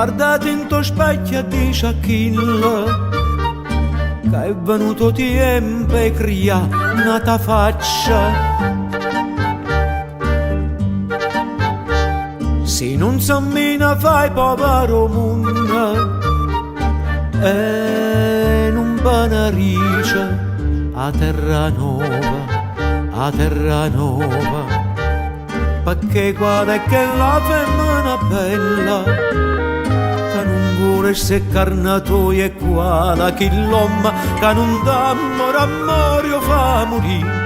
guardate in tuo specchio e dice a Achille che è venuto tempo e cria nata faccia. Se non sammina fai povero mondo e non banarice a terra nuova, perché guarda che la femmina bella che non vuole essere carnatoia e quale che l'uomo che non dà amore fa morire.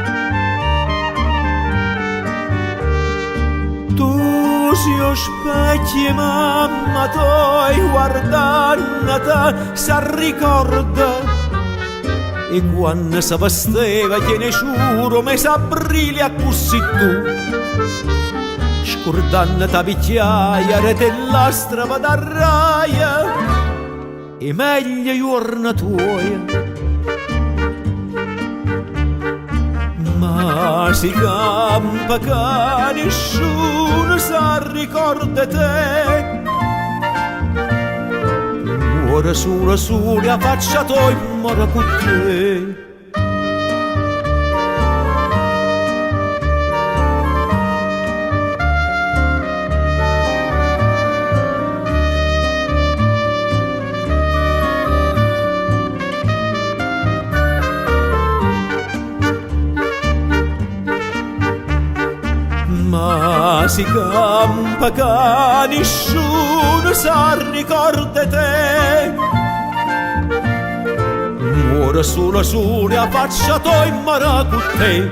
Tu si specchi mamma tu guardando si ricorda e quando si vesteva tiene giuro me s'aprile a così tu scordando ta vecchiaia rete l'astra va da raia e meglio giorna tua. Ma si campa che nessuno sa ricorda te. Ora sole a faccia toi mora con te. Ma si campa che nessuno sa ricorda te. Ora sole a faccia toi mara con te.